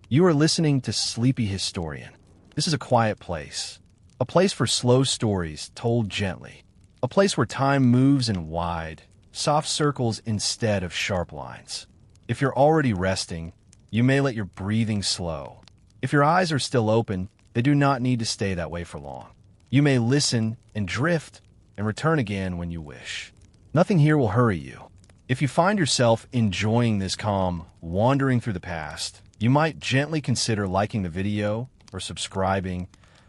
You are listening to Sleepy Historian. This is a quiet place. A place for slow stories told gently. A place where time moves in wide, soft circles instead of sharp lines. If you're already resting, you may let your breathing slow. If your eyes are still open, they do not need to stay that way for long. You may listen and drift and return again when you wish. Nothing here will hurry you. If you find yourself enjoying this calm, wandering through the past, you might gently consider liking the video or subscribing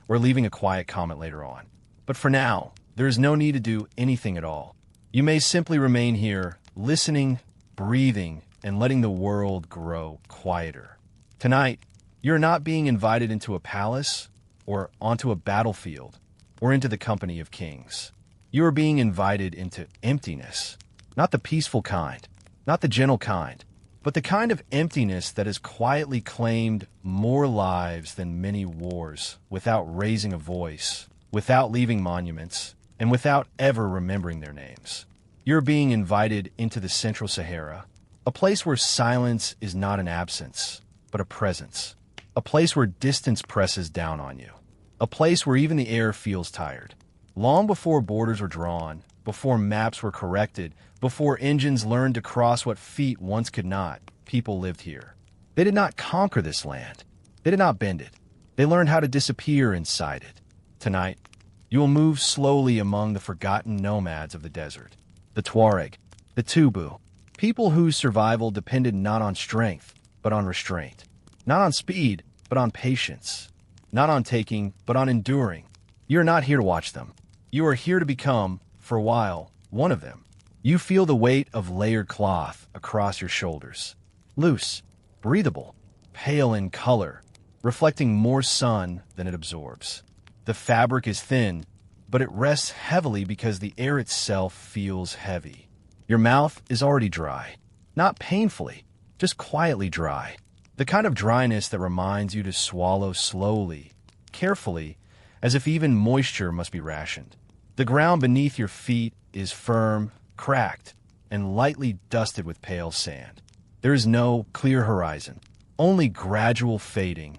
or leaving a quiet comment later on. But for now, there is no need to do anything at all. You may simply remain here, listening, breathing, and letting the world grow quieter. Tonight, you're not being invited into a palace or onto a battlefield or into the company of kings. You are being invited into emptiness, not the peaceful kind, not the gentle kind, but the kind of emptiness that has quietly claimed more lives than many wars without raising a voice, without leaving monuments, and without ever remembering their names. You're being invited into the Central Sahara, a place where silence is not an absence, but a presence. A place where distance presses down on you. A place where even the air feels tired. Long before borders were drawn, before maps were corrected, before engines learned to cross what feet once could not, people lived here. They did not conquer this land. They did not bend it. They learned how to disappear inside it. Tonight, you will move slowly among the forgotten nomads of the desert. The Tuareg, the Toubou, people whose survival depended not on strength, but on restraint. Not on speed, but on patience. Not on taking, but on enduring. You are not here to watch them. You are here to become, for a while, one of them. You feel the weight of layered cloth across your shoulders. Loose, breathable, pale in color, reflecting more sun than it absorbs. The fabric is thin, but it rests heavily because the air itself feels heavy. Your mouth is already dry. Not painfully, just quietly dry. The kind of dryness that reminds you to swallow slowly, carefully, as if even moisture must be rationed. The ground beneath your feet is firm, cracked, and lightly dusted with pale sand. There is no clear horizon, only gradual fading,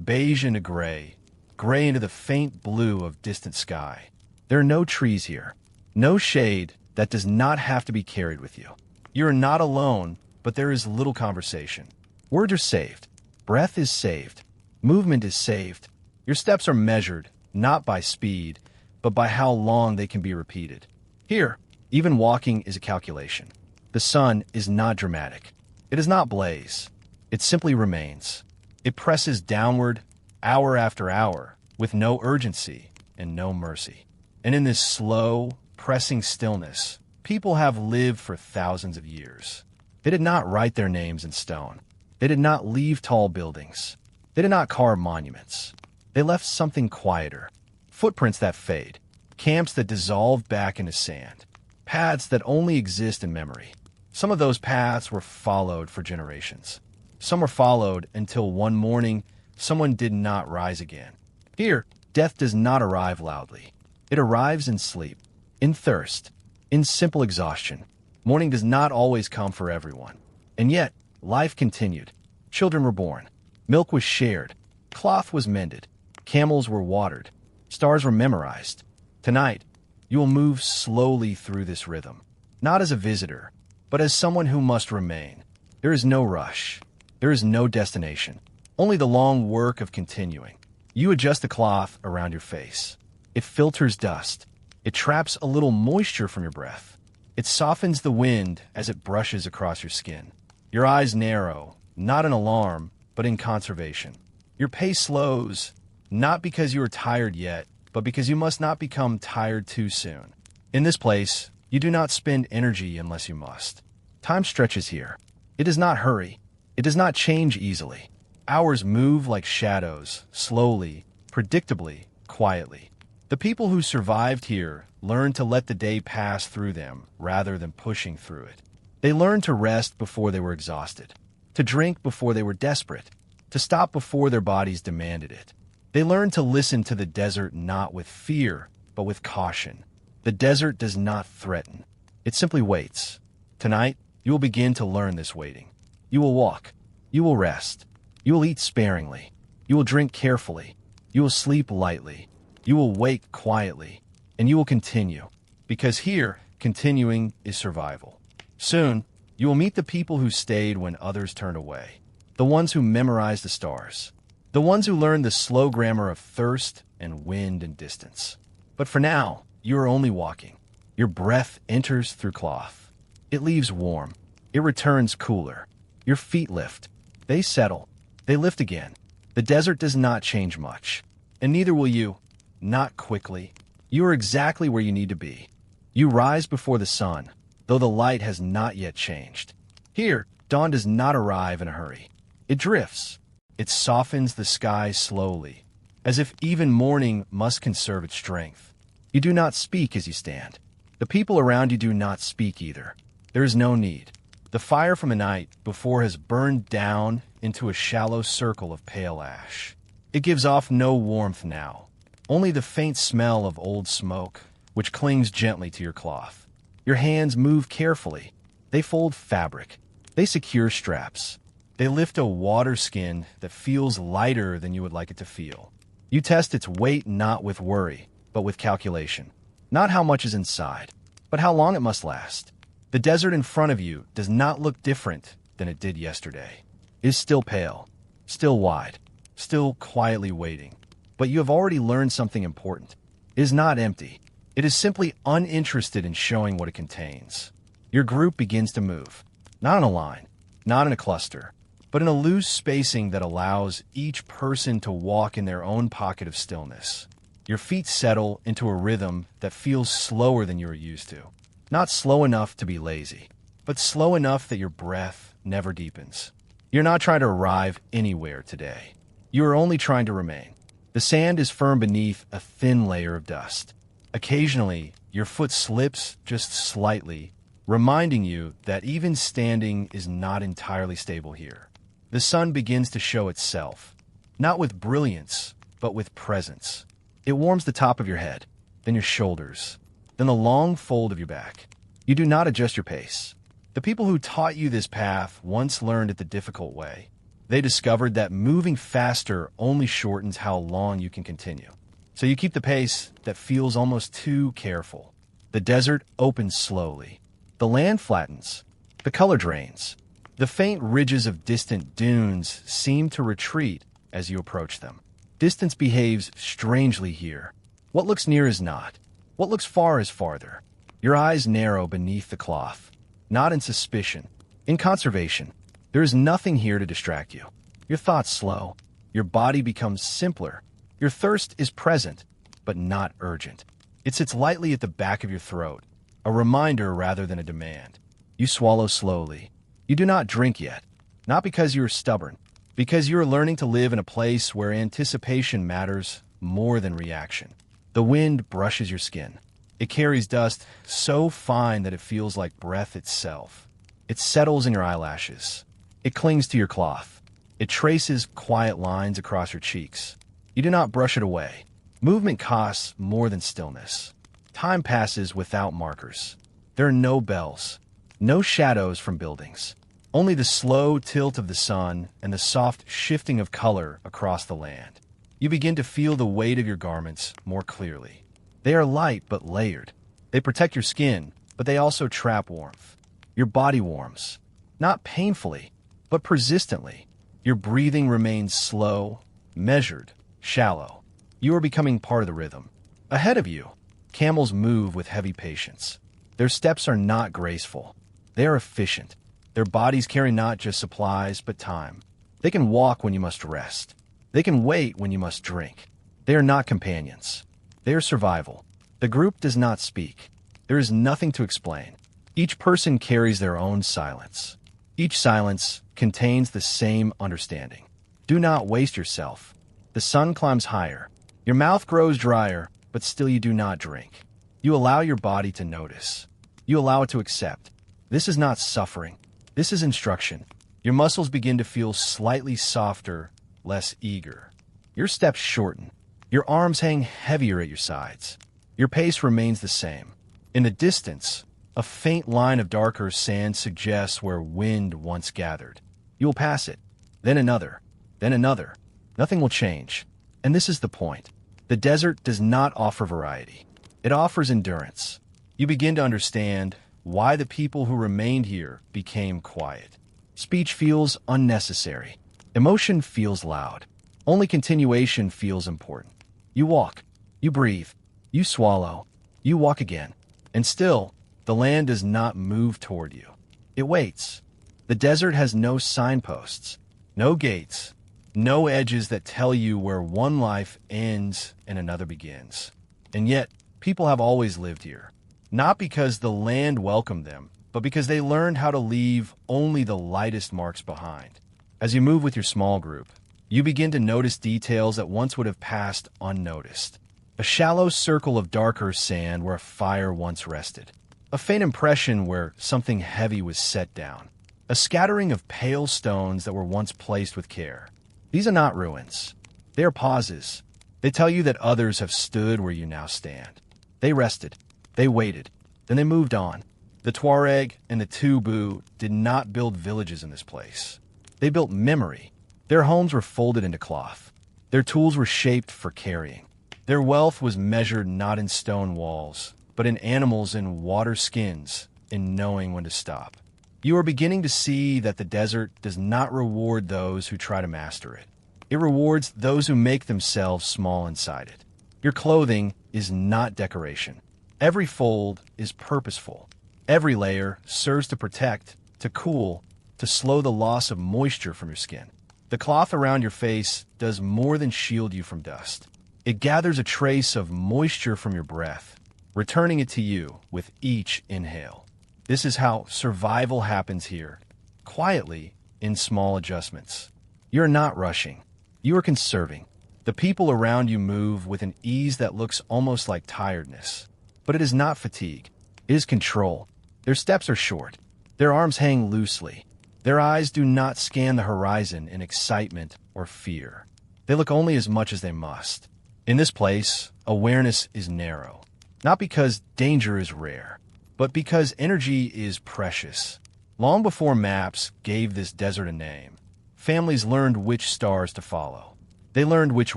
beige into gray, gray into the faint blue of distant sky. There are no trees here, no shade that does not have to be carried with you. You are not alone, but there is little conversation. Words are saved. Breath is saved. Movement is saved. Your steps are measured, not by speed, but by how long they can be repeated. Here, even walking is a calculation. The sun is not dramatic. It does not blaze. It simply remains. It presses downward, hour after hour, with no urgency and no mercy. And in this slow, pressing stillness, people have lived for thousands of years. They did not write their names in stone. They did not leave tall buildings. They did not carve monuments. They left something quieter. Footprints that fade. Camps that dissolve back into sand. Paths that only exist in memory. Some of those paths were followed for generations. Some were followed until one morning, someone did not rise again. Here, death does not arrive loudly. It arrives in sleep, in thirst, in simple exhaustion. Morning does not always come for everyone. And yet, life continued. Children were born. Milk was shared. Cloth was mended. Camels were watered. Stars were memorized. Tonight, you will move slowly through this rhythm. Not as a visitor, but as someone who must remain. There is no rush. There is no destination. Only the long work of continuing. You adjust the cloth around your face. It filters dust. It traps a little moisture from your breath. It softens the wind as it brushes across your skin. Your eyes narrow, not in alarm, but in conservation. Your pace slows, not because you are tired yet, but because you must not become tired too soon. In this place, you do not spend energy unless you must. Time stretches here. It does not hurry. It does not change easily. Hours move like shadows, slowly, predictably, quietly. The people who survived here learned to let the day pass through them rather than pushing through it. They learned to rest before they were exhausted, to drink before they were desperate, to stop before their bodies demanded it. They learned to listen to the desert not with fear, but with caution. The desert does not threaten. It simply waits. Tonight, you will begin to learn this waiting. You will walk. You will rest. You will eat sparingly. You will drink carefully. You will sleep lightly. You will wake quietly. And you will continue. Because here, continuing is survival. Soon, you will meet the people who stayed when others turned away. The ones who memorized the stars. The ones who learned the slow grammar of thirst and wind and distance. But for now, you are only walking. Your breath enters through cloth. It leaves warm. It returns cooler. Your feet lift. They settle. They lift again. The desert does not change much. And neither will you. Not quickly. You are exactly where you need to be. You rise before the sun, though the light has not yet changed. Here, dawn does not arrive in a hurry. It drifts. It softens the sky slowly, as if even morning must conserve its strength. You do not speak as you stand. The people around you do not speak either. There is no need. The fire from the night before has burned down into a shallow circle of pale ash. It gives off no warmth now, only the faint smell of old smoke, which clings gently to your cloth. Your hands move carefully. They fold fabric. They secure straps. They lift a water skin that feels lighter than you would like it to feel. You test its weight not with worry, but with calculation. Not how much is inside, but how long it must last. The desert in front of you does not look different than it did yesterday. It is still pale, still wide, still quietly waiting. But you have already learned something important. It is not empty. It is simply uninterested in showing what it contains. Your group begins to move, not in a line, not in a cluster, but in a loose spacing that allows each person to walk in their own pocket of stillness. Your feet settle into a rhythm that feels slower than you are used to. Not slow enough to be lazy, but slow enough that your breath never deepens. You're not trying to arrive anywhere today. You are only trying to remain. The sand is firm beneath a thin layer of dust. Occasionally, your foot slips just slightly, reminding you that even standing is not entirely stable here. The sun begins to show itself, not with brilliance, but with presence. It warms the top of your head, then your shoulders, then the long fold of your back. You do not adjust your pace. The people who taught you this path once learned it the difficult way. They discovered that moving faster only shortens how long you can continue. So you keep the pace that feels almost too careful. The desert opens slowly. The land flattens. The color drains. The faint ridges of distant dunes seem to retreat as you approach them. Distance behaves strangely here. What looks near is not. What looks far is farther. Your eyes narrow beneath the cloth, not in suspicion, in conservation. There is nothing here to distract you. Your thoughts slow. Your body becomes simpler. Your thirst is present, but not urgent. It sits lightly at the back of your throat, a reminder rather than a demand. You swallow slowly. You do not drink yet, not because you are stubborn, because you are learning to live in a place where anticipation matters more than reaction. The wind brushes your skin. It carries dust so fine that it feels like breath itself. It settles in your eyelashes. It clings to your cloth. It traces quiet lines across your cheeks. You do not brush it away. Movement costs more than stillness. Time passes without markers. There are no bells, no shadows from buildings, only the slow tilt of the sun and the soft shifting of color across the land. You begin to feel the weight of your garments more clearly. They are light but layered. They protect your skin, but they also trap warmth. Your body warms, not painfully, but persistently. Your breathing remains slow, measured, shallow. You are becoming part of the rhythm. Ahead of you, camels move with heavy patience. Their steps are not graceful. They are efficient. Their bodies carry not just supplies, but time. They can walk when you must rest. They can wait when you must drink. They are not companions. They are survival. The group does not speak. There is nothing to explain. Each person carries their own silence. Each silence contains the same understanding. Do not waste yourself. The sun climbs higher. Your mouth grows drier, but still you do not drink. You allow your body to notice. You allow it to accept. This is not suffering. This is instruction. Your muscles begin to feel slightly softer, less eager. Your steps shorten. Your arms hang heavier at your sides. Your pace remains the same. In the distance, a faint line of darker sand suggests where wind once gathered. You will pass it, then another, then another. Nothing will change. And this is the point. The desert does not offer variety. It offers endurance. You begin to understand why the people who remained here became quiet. Speech feels unnecessary. Emotion feels loud. Only continuation feels important. You walk. You breathe. You swallow. You walk again. And still, the land does not move toward you. It waits. The desert has no signposts, no gates, no edges that tell you where one life ends and another begins. And yet, people have always lived here. Not because the land welcomed them, but because they learned how to leave only the lightest marks behind. As you move with your small group, you begin to notice details that once would have passed unnoticed. A shallow circle of darker sand where a fire once rested. A faint impression where something heavy was set down. A scattering of pale stones that were once placed with care. These are not ruins. They are pauses. They tell you that others have stood where you now stand. They rested. They waited. Then they moved on. The Tuareg and the Toubou did not build villages in this place. They built memory. Their homes were folded into cloth. Their tools were shaped for carrying. Their wealth was measured not in stone walls, but in animals and water skins, in knowing when to stop. You are beginning to see that the desert does not reward those who try to master it. It rewards those who make themselves small inside it. Your clothing is not decoration. Every fold is purposeful. Every layer serves to protect, to cool, to slow the loss of moisture from your skin. The cloth around your face does more than shield you from dust. It gathers a trace of moisture from your breath, returning it to you with each inhale. This is how survival happens here, quietly, in small adjustments. You're not rushing. You are conserving. The people around you move with an ease that looks almost like tiredness. But it is not fatigue. It is control. Their steps are short. Their arms hang loosely. Their eyes do not scan the horizon in excitement or fear. They look only as much as they must. In this place, awareness is narrow. Not because danger is rare, but because energy is precious. Long before maps gave this desert a name, families learned which stars to follow. They learned which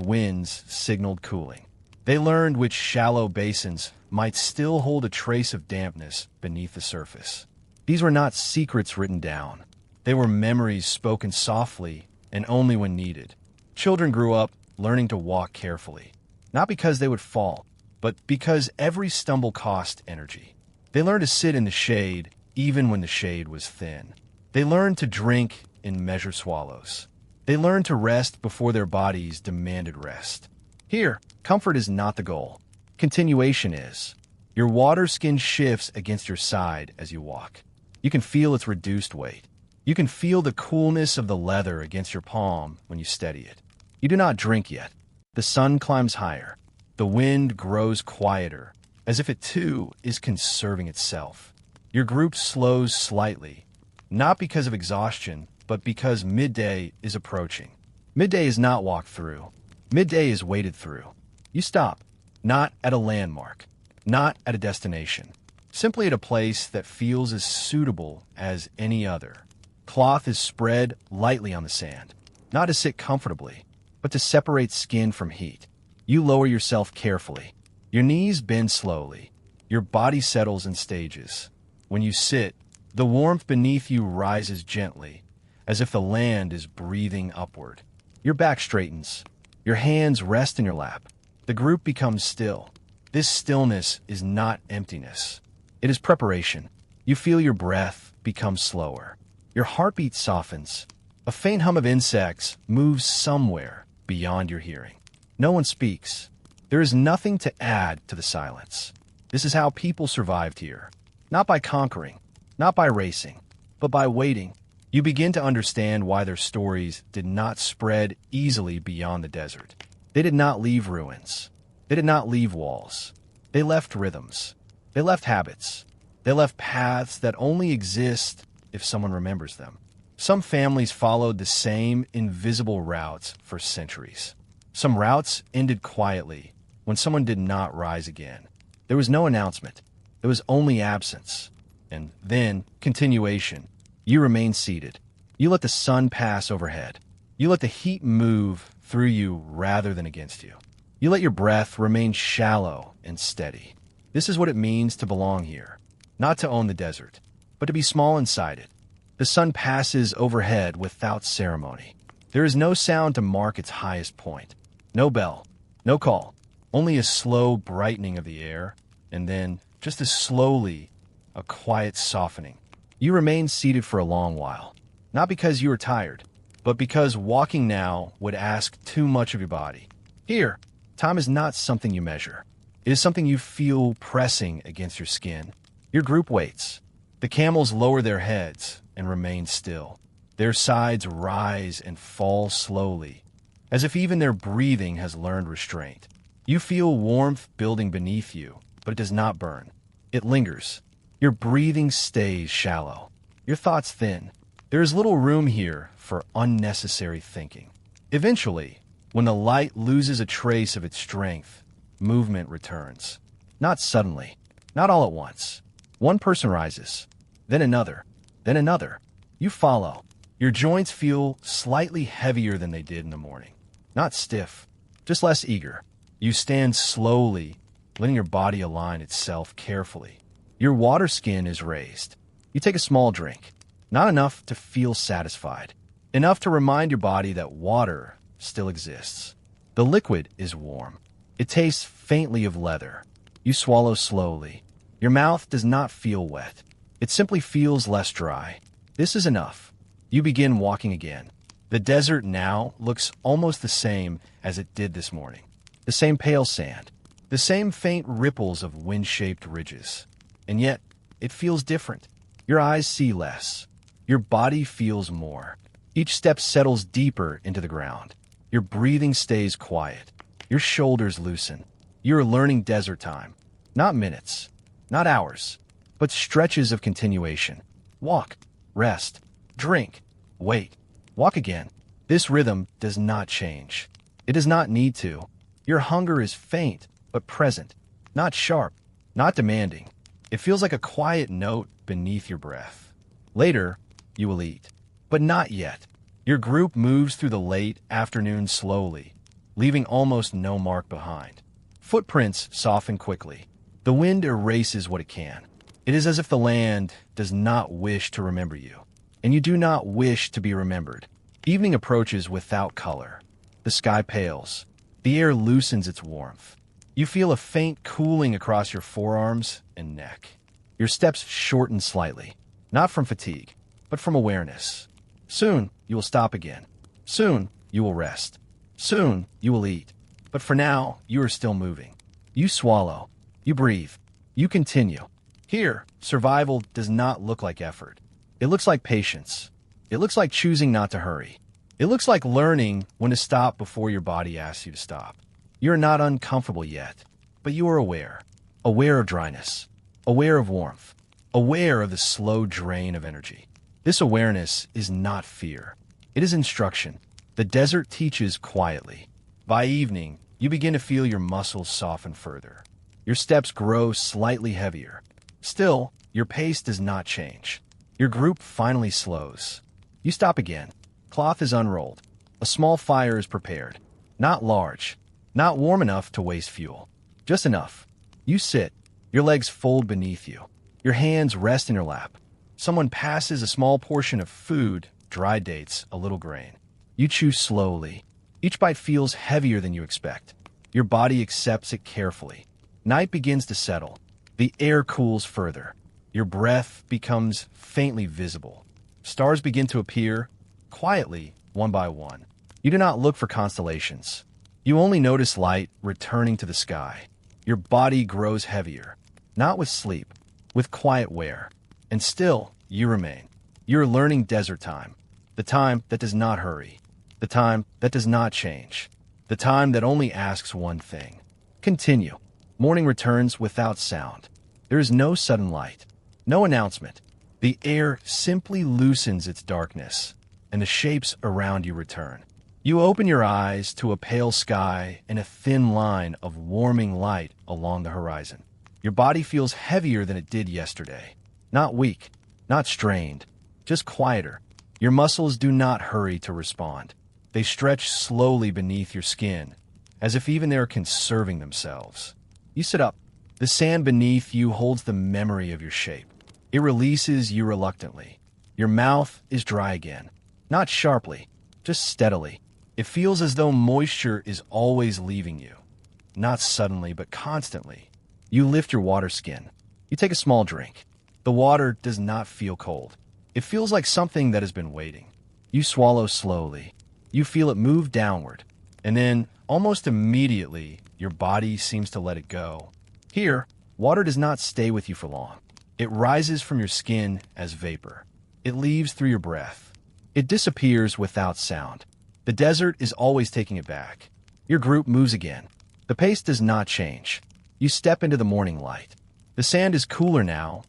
winds signaled cooling. They learned which shallow basins might still hold a trace of dampness beneath the surface. These were not secrets written down. They were memories spoken softly and only when needed. Children grew up learning to walk carefully, not because they would fall, but because every stumble cost energy. They learned to sit in the shade even when the shade was thin. They learned to drink in measured swallows. They learned to rest before their bodies demanded rest. Here, comfort is not the goal. Continuation is. Your water skin shifts against your side as you walk. You can feel its reduced weight. You can feel the coolness of the leather against your palm when you steady it. You do not drink yet. The sun climbs higher. The wind grows quieter, as if it too is conserving itself. Your group slows slightly, not because of exhaustion, but because midday is approaching. Midday is not walked through. Midday is waded through. You stop, not at a landmark, not at a destination, simply at a place that feels as suitable as any other. Cloth is spread lightly on the sand, not to sit comfortably, but to separate skin from heat. You lower yourself carefully. Your knees bend slowly. Your body settles in stages. When you sit, the warmth beneath you rises gently, as if the land is breathing upward. Your back straightens. Your hands rest in your lap. The group becomes still. This stillness is not emptiness. It is preparation. You feel your breath become slower. Your heartbeat softens. A faint hum of insects moves somewhere beyond your hearing. No one speaks. There is nothing to add to the silence. This is how people survived here. Not by conquering, not by racing, but by waiting. You begin to understand why their stories did not spread easily beyond the desert. They did not leave ruins. They did not leave walls. They left rhythms. They left habits. They left paths that only exist if someone remembers them. Some families followed the same invisible routes for centuries. Some routes ended quietly when someone did not rise again. There was no announcement. There was only absence. And then continuation. You remain seated. You let the sun pass overhead. You let the heat move through you rather than against you. You let your breath remain shallow and steady. This is what it means to belong here. Not to own the desert, but to be small inside it. The sun passes overhead without ceremony. There is no sound to mark its highest point. No bell, no call, only a slow brightening of the air, and then, just as slowly, a quiet softening. You remain seated for a long while, not because you are tired, but because walking now would ask too much of your body. Here, time is not something you measure. It is something you feel pressing against your skin. Your group waits. The camels lower their heads and remain still. Their sides rise and fall slowly, as if even their breathing has learned restraint. You feel warmth building beneath you, but it does not burn. It lingers. Your breathing stays shallow. Your thoughts thin. There is little room here for unnecessary thinking. Eventually, when the light loses a trace of its strength, movement returns. Not suddenly, not all at once. One person rises, then another, then another. You follow. Your joints feel slightly heavier than they did in the morning. Not stiff, just less eager. You stand slowly, letting your body align itself carefully. Your water skin is raised. You take a small drink. Not enough to feel satisfied. Enough to remind your body that water still exists. The liquid is warm. It tastes faintly of leather. You swallow slowly. Your mouth does not feel wet. It simply feels less dry. This is enough. You begin walking again. The desert now looks almost the same as it did this morning. The same pale sand. The same faint ripples of wind-shaped ridges. And yet, it feels different. Your eyes see less. Your body feels more. Each step settles deeper into the ground. Your breathing stays quiet. Your shoulders loosen. You are learning desert time. Not minutes, not hours, but stretches of continuation. Walk, rest, drink, wait, walk again. This rhythm does not change. It does not need to. Your hunger is faint, but present. Not sharp, not demanding. It feels like a quiet note beneath your breath. Later, you will eat. But not yet. Your group moves through the late afternoon slowly, leaving almost no mark behind. Footprints soften quickly. The wind erases what it can. It is as if the land does not wish to remember you, and you do not wish to be remembered. Evening approaches without color. The sky pales. The air loosens its warmth. You feel a faint cooling across your forearms and neck. Your steps shorten slightly, not from fatigue, but from awareness. Soon, you will stop again. Soon, you will rest. Soon, you will eat. But for now, you are still moving. You swallow. You breathe. You continue. Here, survival does not look like effort. It looks like patience. It looks like choosing not to hurry. It looks like learning when to stop before your body asks you to stop. You are not uncomfortable yet, but you are aware. Aware of dryness. Aware of warmth. Aware of the slow drain of energy. This awareness is not fear. It is instruction. The desert teaches quietly. By evening, you begin to feel your muscles soften further. Your steps grow slightly heavier. Still, your pace does not change. Your group finally slows. You stop again. Cloth is unrolled. A small fire is prepared. Not large. Not warm enough to waste fuel. Just enough. You sit. Your legs fold beneath you. Your hands rest in your lap. Someone passes a small portion of food, dried dates, a little grain. You chew slowly. Each bite feels heavier than you expect. Your body accepts it carefully. Night begins to settle. The air cools further. Your breath becomes faintly visible. Stars begin to appear, quietly, one by one. You do not look for constellations. You only notice light returning to the sky. Your body grows heavier, not with sleep, with quiet wear. And still, you remain. You are learning desert time. The time that does not hurry. The time that does not change. The time that only asks one thing. Continue. Morning returns without sound. There is no sudden light. No announcement. The air simply loosens its darkness, and the shapes around you return. You open your eyes to a pale sky and a thin line of warming light along the horizon. Your body feels heavier than it did yesterday. Not weak, not strained, just quieter. Your muscles do not hurry to respond. They stretch slowly beneath your skin, as if even they're conserving themselves. You sit up. The sand beneath you holds the memory of your shape. It releases you reluctantly. Your mouth is dry again. Not sharply, just steadily. It feels as though moisture is always leaving you. Not suddenly, but constantly. You lift your water skin. You take a small drink. The water does not feel cold. It feels like something that has been waiting. You swallow slowly. You feel it move downward. And then, almost immediately, your body seems to let it go. Here, water does not stay with you for long. It rises from your skin as vapor. It leaves through your breath. It disappears without sound. The desert is always taking it back. Your group moves again. The pace does not change. You step into the morning light. The sand is cooler now,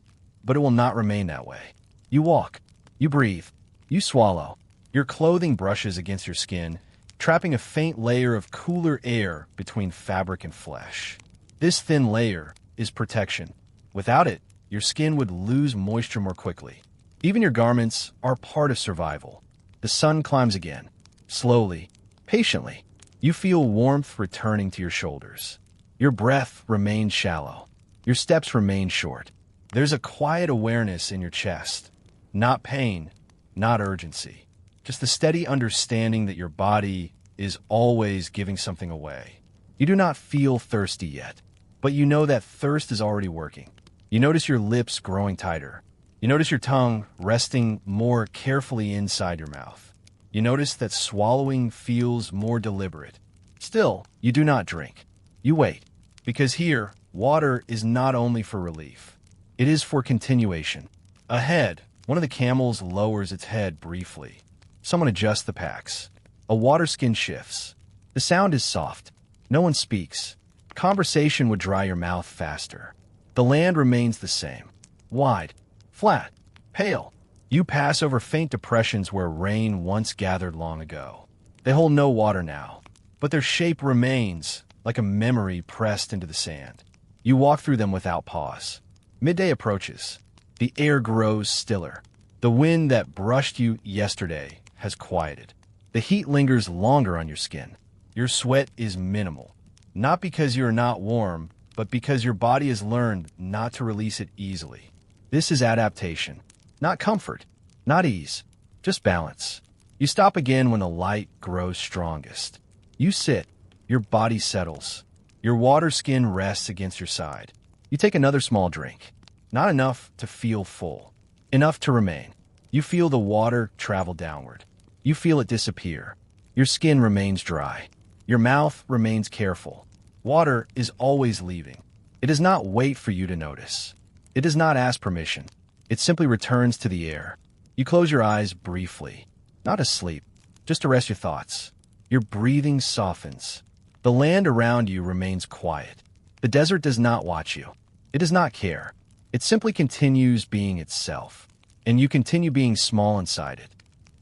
but it will not remain that way. You walk. You breathe. You swallow. Your clothing brushes against your skin, trapping a faint layer of cooler air between fabric and flesh. This thin layer is protection. Without it, your skin would lose moisture more quickly. Even your garments are part of survival. The sun climbs again. Slowly, patiently, you feel warmth returning to your shoulders. Your breath remains shallow. Your steps remain short. There's a quiet awareness in your chest. Not pain, not urgency. Just the steady understanding that your body is always giving something away. You do not feel thirsty yet, but you know that thirst is already working. You notice your lips growing tighter. You notice your tongue resting more carefully inside your mouth. You notice that swallowing feels more deliberate. Still, you do not drink. You wait, because here, water is not only for relief. It is for continuation. Ahead, one of the camels lowers its head briefly. Someone adjusts the packs. A water skin shifts. The sound is soft. No one speaks. Conversation would dry your mouth faster. The land remains the same. Wide, flat, pale. You pass over faint depressions where rain once gathered long ago. They hold no water now, but their shape remains like a memory pressed into the sand. You walk through them without pause. Midday approaches. The air grows stiller. The wind that brushed you yesterday has quieted. The heat lingers longer on your skin. Your sweat is minimal. Not because you're not warm, but because your body has learned not to release it easily. This is adaptation. Not comfort, not ease, just balance. You stop again when the light grows strongest. You sit. Your body settles. Your water skin rests against your side. You take another small drink. Not enough to feel full. Enough to remain. You feel the water travel downward. You feel it disappear. Your skin remains dry. Your mouth remains careful. Water is always leaving. It does not wait for you to notice. It does not ask permission. It simply returns to the air. You close your eyes briefly. Not asleep, just to rest your thoughts. Your breathing softens. The land around you remains quiet. The desert does not watch you. It does not care. It simply continues being itself. And you continue being small inside it.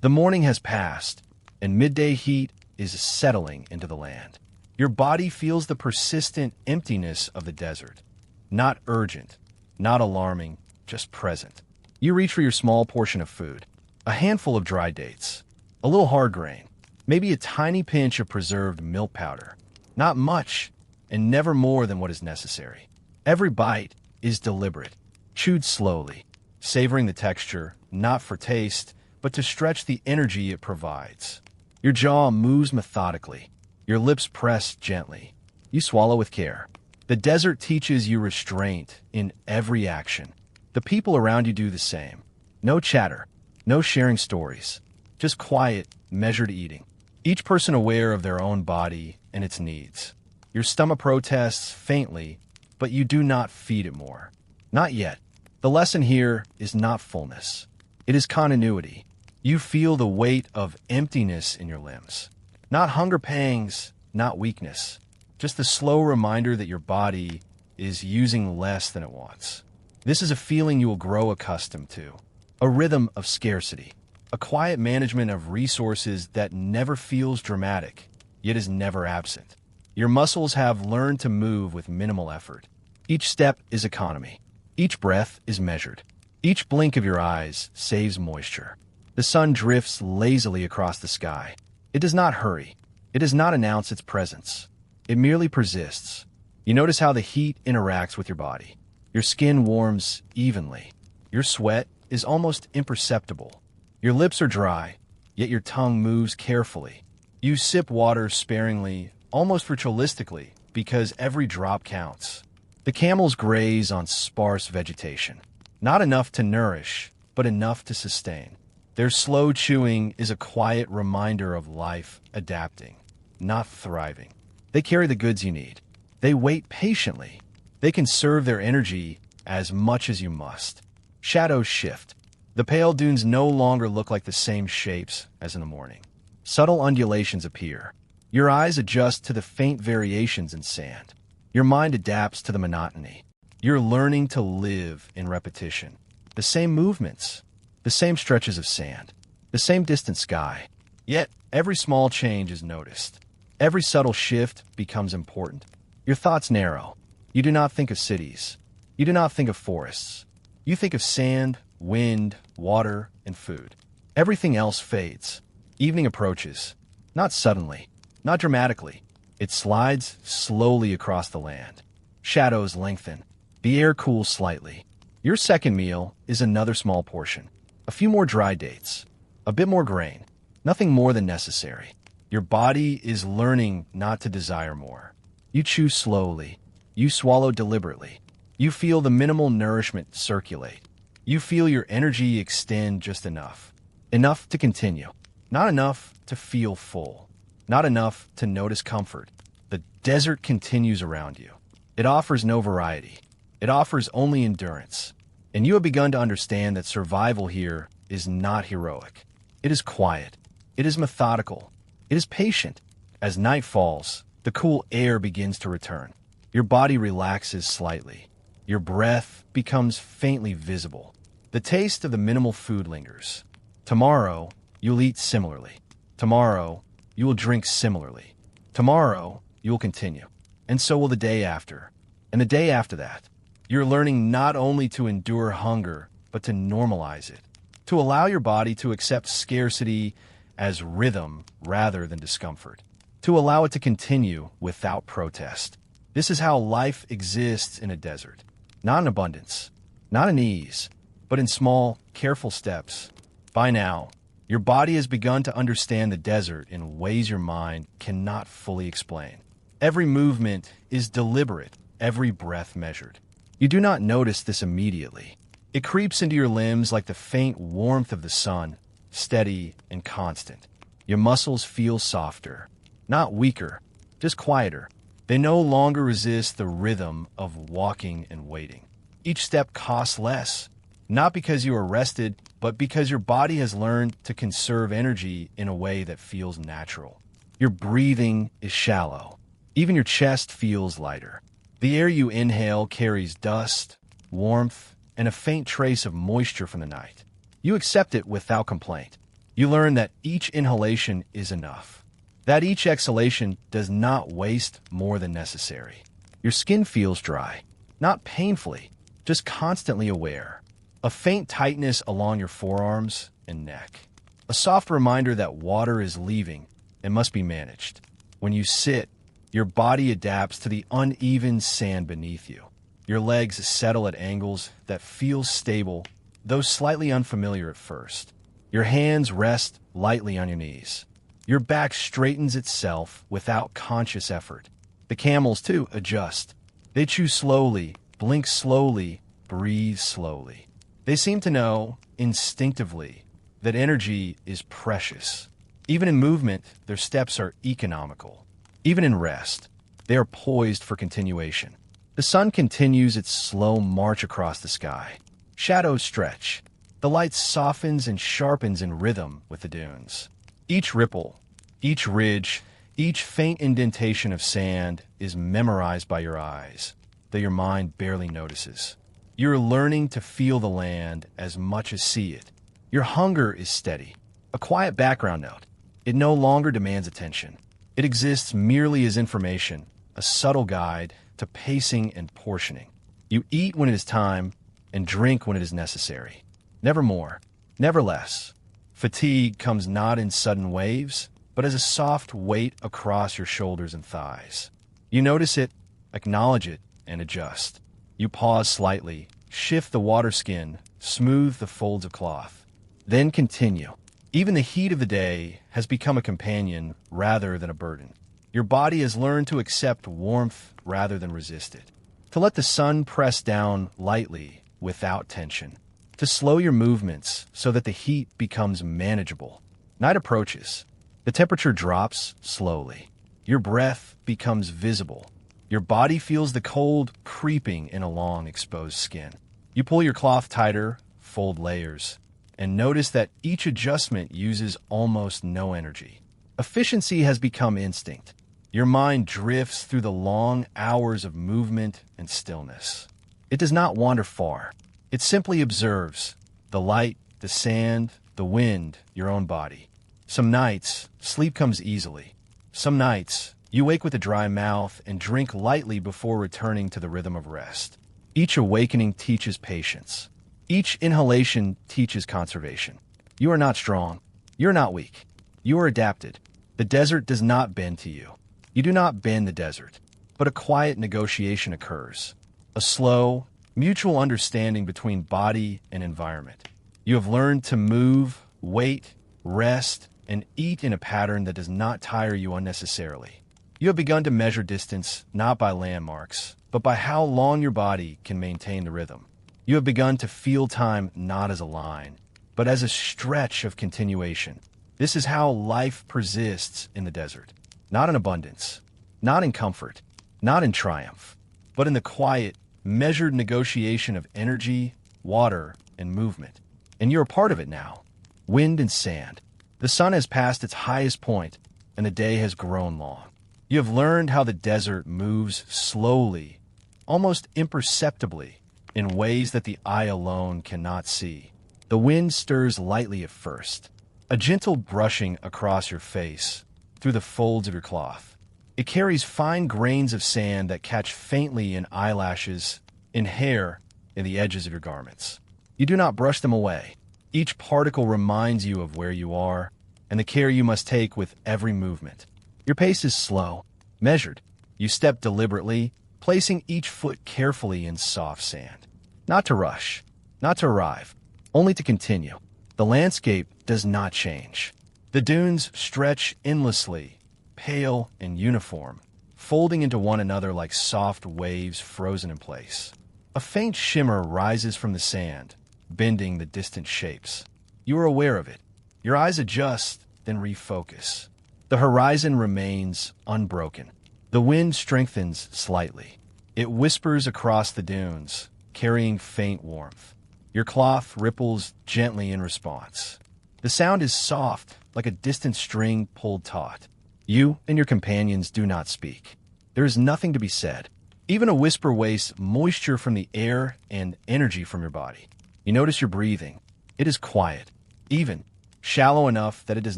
The morning has passed, and midday heat is settling into the land. Your body feels the persistent emptiness of the desert. Not urgent, not alarming, just present. You reach for your small portion of food. A handful of dry dates. A little hard grain. Maybe a tiny pinch of preserved milk powder. Not much, and never more than what is necessary. Every bite is deliberate, chewed slowly, savoring the texture, not for taste, but to stretch the energy it provides. Your jaw moves methodically. Your lips press gently. You swallow with care. The desert teaches you restraint in every action. The people around you do the same. No chatter, no sharing stories, just quiet, measured eating. Each person aware of their own body and its needs. Your stomach protests faintly, but you do not feed it more. Not yet. The lesson here is not fullness. It is continuity. You feel the weight of emptiness in your limbs. Not hunger pangs, not weakness. Just the slow reminder that your body is using less than it wants. This is a feeling you will grow accustomed to. A rhythm of scarcity. A quiet management of resources that never feels dramatic, yet is never absent. Your muscles have learned to move with minimal effort. Each step is economy. Each breath is measured. Each blink of your eyes saves moisture. The sun drifts lazily across the sky. It does not hurry. It does not announce its presence. It merely persists. You notice how the heat interacts with your body. Your skin warms evenly. Your sweat is almost imperceptible. Your lips are dry, yet your tongue moves carefully. You sip water sparingly, almost ritualistically, because every drop counts. The camels graze on sparse vegetation. Not enough to nourish, but enough to sustain. Their slow chewing is a quiet reminder of life adapting, not thriving. They carry the goods you need. They wait patiently. They conserve their energy as much as you must. Shadows shift. The pale dunes no longer look like the same shapes as in the morning. Subtle undulations appear. Your eyes adjust to the faint variations in sand. Your mind adapts to the monotony. You're learning to live in repetition. The same movements, the same stretches of sand, the same distant sky. Yet, every small change is noticed. Every subtle shift becomes important. Your thoughts narrow. You do not think of cities. You do not think of forests. You think of sand, wind, water, and food. Everything else fades. Evening approaches. Not suddenly, not dramatically. It slides slowly across the land. Shadows lengthen. The air cools slightly. Your second meal is another small portion. A few more dry dates. A bit more grain. Nothing more than necessary. Your body is learning not to desire more. You chew slowly. You swallow deliberately. You feel the minimal nourishment circulate. You feel your energy extend just enough. Enough to continue. Not enough to feel full. Not enough to notice comfort. The desert continues around you. It offers no variety. It offers only endurance. And you have begun to understand that survival here is not heroic. It is quiet. It is methodical. It is patient. As night falls, the cool air begins to return. Your body relaxes slightly. Your breath becomes faintly visible. The taste of the minimal food lingers. Tomorrow, you'll eat similarly. Tomorrow, you will drink similarly. Tomorrow, you will continue. And so will the day after. And the day after that. You're learning not only to endure hunger, but to normalize it. To allow your body to accept scarcity as rhythm rather than discomfort. To allow it to continue without protest. This is how life exists in a desert. Not in abundance, not in ease, but in small, careful steps. By now, your body has begun to understand the desert in ways your mind cannot fully explain. Every movement is deliberate, every breath measured. You do not notice this immediately. It creeps into your limbs like the faint warmth of the sun, steady and constant. Your muscles feel softer, not weaker, just quieter. They no longer resist the rhythm of walking and waiting. Each step costs less, not because you are rested, but because your body has learned to conserve energy in a way that feels natural. Your breathing is shallow. Even your chest feels lighter. The air you inhale carries dust, warmth, and a faint trace of moisture from the night. You accept it without complaint. You learn that each inhalation is enough. That each exhalation does not waste more than necessary. Your skin feels dry, not painfully, just constantly aware. A faint tightness along your forearms and neck. A soft reminder that water is leaving and must be managed. When you sit, your body adapts to the uneven sand beneath you. Your legs settle at angles that feel stable, though slightly unfamiliar at first. Your hands rest lightly on your knees. Your back straightens itself without conscious effort. The camels, too, adjust. They chew slowly, blink slowly, breathe slowly. They seem to know, instinctively, that energy is precious. Even in movement, their steps are economical. Even in rest, they are poised for continuation. The sun continues its slow march across the sky. Shadows stretch. The light softens and sharpens in rhythm with the dunes. Each ripple, each ridge, each faint indentation of sand is memorized by your eyes, though your mind barely notices. You're learning to feel the land as much as see it. Your hunger is steady, a quiet background note. It no longer demands attention. It exists merely as information, a subtle guide to pacing and portioning. You eat when it is time and drink when it is necessary. Never more, never less. Fatigue comes not in sudden waves, but as a soft weight across your shoulders and thighs. You notice it, acknowledge it, and adjust. You pause slightly, shift the water skin, smooth the folds of cloth. Then continue. Even the heat of the day has become a companion rather than a burden. Your body has learned to accept warmth rather than resist it. To let the sun press down lightly without tension. To slow your movements so that the heat becomes manageable. Night approaches. The temperature drops slowly. Your breath becomes visible. Your body feels the cold creeping in along exposed skin. You pull your cloth tighter, fold layers, and notice that each adjustment uses almost no energy. Efficiency has become instinct. Your mind drifts through the long hours of movement and stillness. It does not wander far. It simply observes the light, the sand, the wind, your own body. Some nights, sleep comes easily. Some nights, you wake with a dry mouth and drink lightly before returning to the rhythm of rest. Each awakening teaches patience. Each inhalation teaches conservation. You are not strong. You are not weak. You are adapted. The desert does not bend to you. You do not bend the desert, but a quiet negotiation occurs. A slow, mutual understanding between body and environment. You have learned to move, wait, rest, and eat in a pattern that does not tire you unnecessarily. You have begun to measure distance not by landmarks, but by how long your body can maintain the rhythm. You have begun to feel time not as a line, but as a stretch of continuation. This is how life persists in the desert. Not in abundance, not in comfort, not in triumph, but in the quiet, measured negotiation of energy, water, and movement. And you're a part of it now. Wind and sand. The sun has passed its highest point, and the day has grown long. You have learned how the desert moves slowly, almost imperceptibly, in ways that the eye alone cannot see. The wind stirs lightly at first, a gentle brushing across your face, through the folds of your cloth. It carries fine grains of sand that catch faintly in eyelashes, in hair, in the edges of your garments. You do not brush them away. Each particle reminds you of where you are and the care you must take with every movement. Your pace is slow, measured. You step deliberately, placing each foot carefully in soft sand. Not to rush, not to arrive, only to continue. The landscape does not change. The dunes stretch endlessly, pale and uniform, folding into one another like soft waves frozen in place. A faint shimmer rises from the sand, bending the distant shapes. You are aware of it. Your eyes adjust, then refocus. The horizon remains unbroken. The wind strengthens slightly. It whispers across the dunes, carrying faint warmth. Your cloth ripples gently in response. The sound is soft, like a distant string pulled taut. You and your companions do not speak. There is nothing to be said. Even a whisper wastes moisture from the air and energy from your body. You notice your breathing. It is quiet, even, shallow enough that it does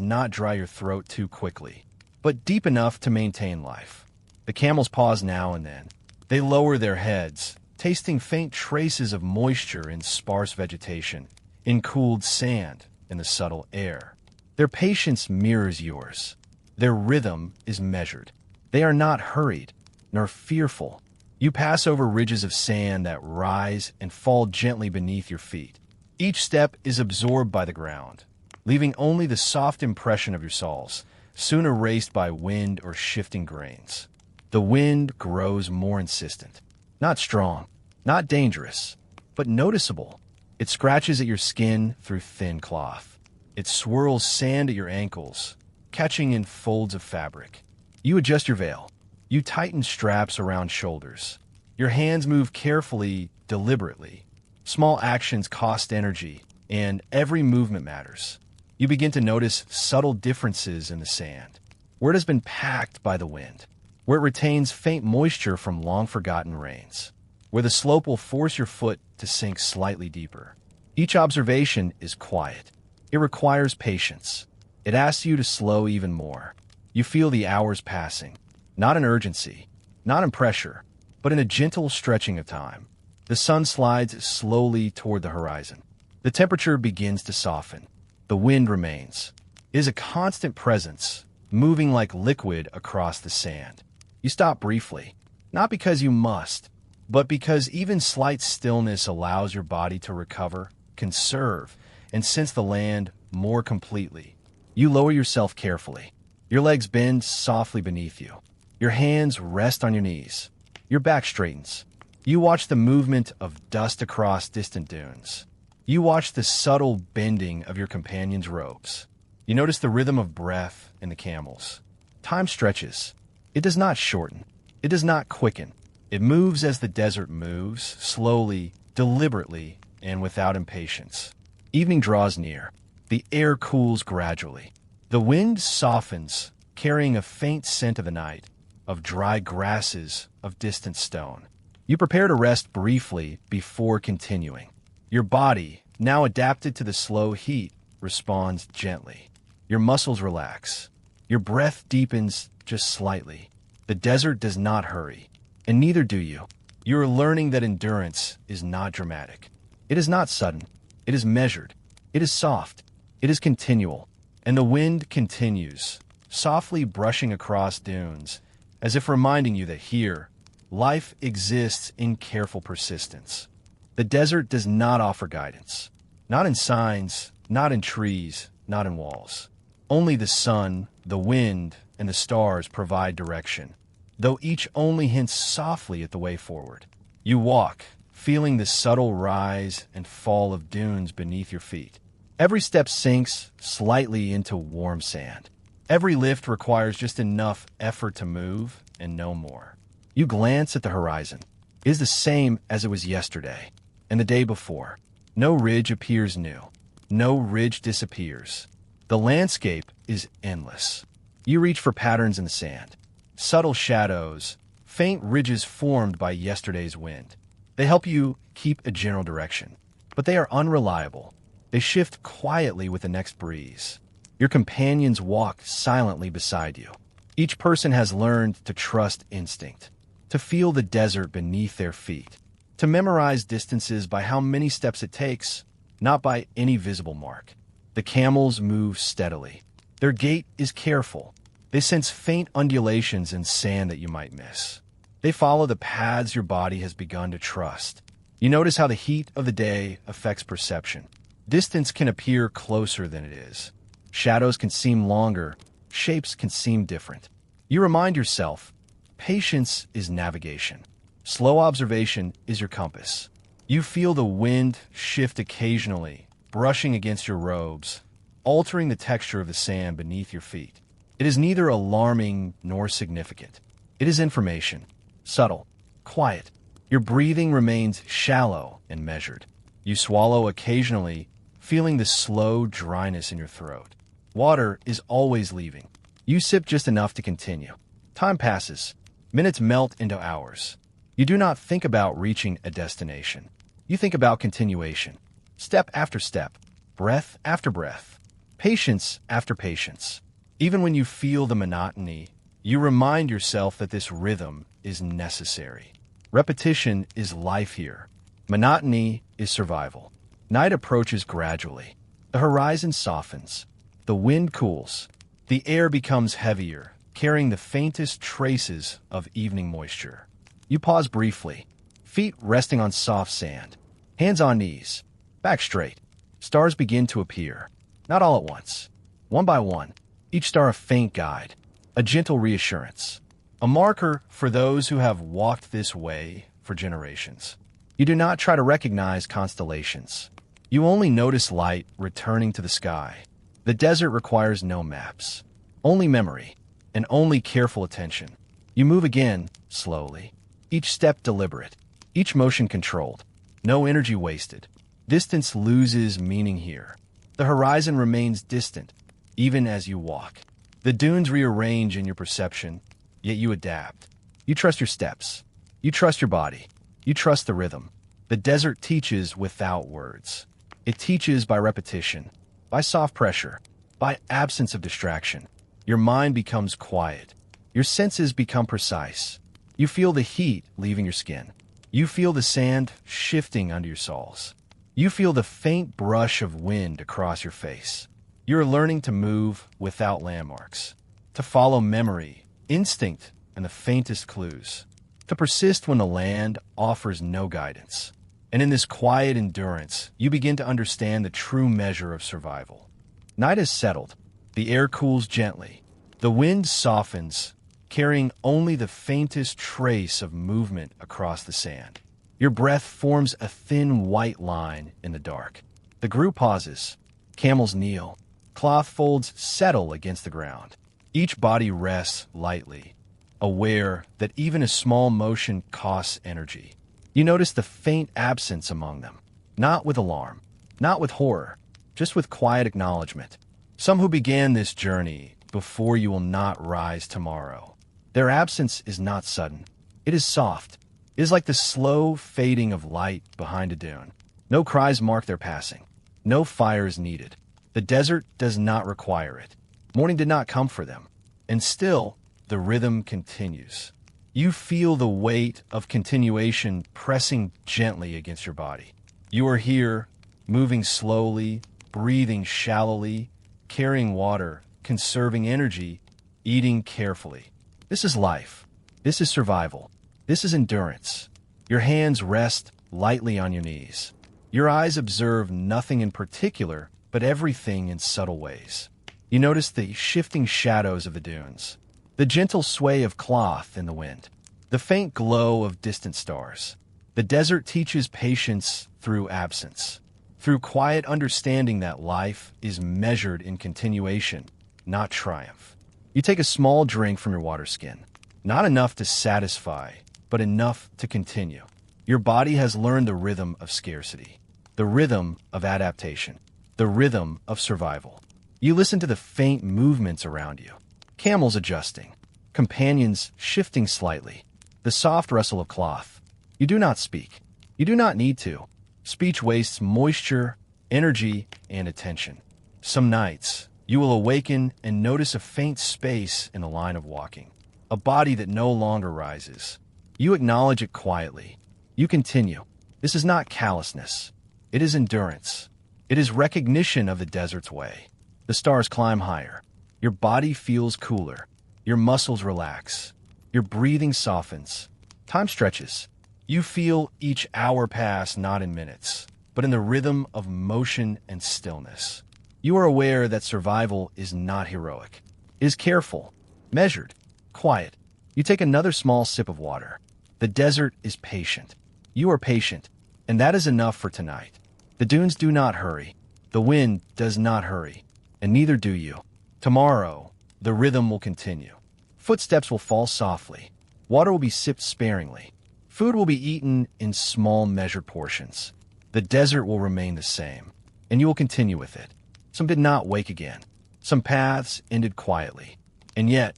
not dry your throat too quickly, but deep enough to maintain life. The camels pause now and then. They lower their heads, tasting faint traces of moisture in sparse vegetation, in cooled sand, in the subtle air. Their patience mirrors yours. Their rhythm is measured. They are not hurried, nor fearful. You pass over ridges of sand that rise and fall gently beneath your feet. Each step is absorbed by the ground, leaving only the soft impression of your soles, soon erased by wind or shifting grains. The wind grows more insistent. Not strong, not dangerous, but noticeable. It scratches at your skin through thin cloth. It swirls sand at your ankles, catching in folds of fabric. You adjust your veil. You tighten straps around shoulders. Your hands move carefully, deliberately. Small actions cost energy, and every movement matters. You begin to notice subtle differences in the sand, where it has been packed by the wind, where it retains faint moisture from long-forgotten rains, where the slope will force your foot to sink slightly deeper. Each observation is quiet. It requires patience. It asks you to slow even more. You feel the hours passing. Not in urgency, not in pressure, but in a gentle stretching of time. The sun slides slowly toward the horizon. The temperature begins to soften. The wind remains. It is a constant presence, moving like liquid across the sand. You stop briefly, not because you must, but because even slight stillness allows your body to recover, conserve, and sense the land more completely. You lower yourself carefully. Your legs bend softly beneath you. Your hands rest on your knees. Your back straightens. You watch the movement of dust across distant dunes. You watch the subtle bending of your companion's robes. You notice the rhythm of breath in the camels. Time stretches. It does not shorten. It does not quicken. It moves as the desert moves, slowly, deliberately, and without impatience. Evening draws near. The air cools gradually. The wind softens, carrying a faint scent of the night, of dry grasses, of distant stone. You prepare to rest briefly before continuing. Your body, now adapted to the slow heat, responds gently. Your muscles relax. Your breath deepens just slightly. The desert does not hurry, and neither do you. You are learning that endurance is not dramatic. It is not sudden. It is measured. It is soft. It is continual. And the wind continues, softly brushing across dunes, as if reminding you that here, life exists in careful persistence. The desert does not offer guidance. Not in signs, not in trees, not in walls. Only the sun, the wind, and the stars provide direction, though each only hints softly at the way forward. You walk, feeling the subtle rise and fall of dunes beneath your feet. Every step sinks slightly into warm sand. Every lift requires just enough effort to move and no more. You glance at the horizon. It is the same as it was yesterday and the day before. No ridge appears new. No ridge disappears. The landscape is endless. You reach for patterns in the sand. Subtle shadows, faint ridges formed by yesterday's wind. They help you keep a general direction, but they are unreliable. They shift quietly with the next breeze. Your companions walk silently beside you. Each person has learned to trust instinct, to feel the desert beneath their feet, to memorize distances by how many steps it takes, not by any visible mark. The camels move steadily. Their gait is careful. They sense faint undulations in sand that you might miss. They follow the paths your body has begun to trust. You notice how the heat of the day affects perception. Distance can appear closer than it is. Shadows can seem longer. Shapes can seem different. You remind yourself, patience is navigation. Slow observation is your compass. You feel the wind shift occasionally, brushing against your robes, altering the texture of the sand beneath your feet. It is neither alarming nor significant. It is information, subtle, quiet. Your breathing remains shallow and measured. You swallow occasionally, feeling the slow dryness in your throat. Water is always leaving. You sip just enough to continue. Time passes. Minutes melt into hours. You do not think about reaching a destination. You think about continuation. Step after step. Breath after breath. Patience after patience. Even when you feel the monotony, you remind yourself that this rhythm is necessary. Repetition is life here. Monotony is survival. Night approaches gradually. The horizon softens. The wind cools. The air becomes heavier, carrying the faintest traces of evening moisture. You pause briefly, feet resting on soft sand, hands on knees, back straight. Stars begin to appear, not all at once. One by one, each star a faint guide, a gentle reassurance, a marker for those who have walked this way for generations. You do not try to recognize constellations. You only notice light returning to the sky. The desert requires no maps, only memory, and only careful attention. You move again, slowly, each step deliberate, each motion controlled, no energy wasted. Distance loses meaning here. The horizon remains distant, even as you walk. The dunes rearrange in your perception, yet you adapt. You trust your steps. You trust your body. You trust the rhythm. The desert teaches without words. It teaches by repetition, by soft pressure, by absence of distraction. Your mind becomes quiet. Your senses become precise. You feel the heat leaving your skin. You feel the sand shifting under your soles. You feel the faint brush of wind across your face. You're learning to move without landmarks, to follow memory, instinct, and the faintest clues, to persist when the land offers no guidance. And in this quiet endurance, you begin to understand the true measure of survival. Night has settled. The air cools gently. The wind softens, carrying only the faintest trace of movement across the sand. Your breath forms a thin white line in the dark. The group pauses. Camels kneel. Cloth folds settle against the ground. Each body rests lightly, aware that even a small motion costs energy. You notice the faint absence among them, not with alarm, not with horror, just with quiet acknowledgement. Some who began this journey before you will not rise tomorrow. Their absence is not sudden. It is soft. It is like the slow fading of light behind a dune. No cries mark their passing. No fire is needed. The desert does not require it. Morning did not come for them. And still, the rhythm continues. You feel the weight of continuation pressing gently against your body. You are here, moving slowly, breathing shallowly, carrying water, conserving energy, eating carefully. This is life. This is survival. This is endurance. Your hands rest lightly on your knees. Your eyes observe nothing in particular, but everything in subtle ways. You notice the shifting shadows of the dunes, the gentle sway of cloth in the wind, the faint glow of distant stars. The desert teaches patience through absence, through quiet understanding that life is measured in continuation, not triumph. You take a small drink from your water skin, not enough to satisfy, but enough to continue. Your body has learned the rhythm of scarcity, the rhythm of adaptation, the rhythm of survival. You listen to the faint movements around you, camels adjusting, companions shifting slightly, the soft rustle of cloth. You do not speak. You do not need to. Speech wastes moisture, energy, and attention. Some nights, you will awaken and notice a faint space in the line of walking, a body that no longer rises. You acknowledge it quietly. You continue. This is not callousness. It is endurance. It is recognition of the desert's way. The stars climb higher. Your body feels cooler. Your muscles relax. Your breathing softens. Time stretches. You feel each hour pass not in minutes, but in the rhythm of motion and stillness. You are aware that survival is not heroic. It is careful, measured, quiet. You take another small sip of water. The desert is patient. You are patient, and that is enough for tonight. The dunes do not hurry. The wind does not hurry, and neither do you. Tomorrow, the rhythm will continue. Footsteps will fall softly. Water will be sipped sparingly. Food will be eaten in small measured portions. The desert will remain the same, and you will continue with it. Some did not wake again. Some paths ended quietly. And yet,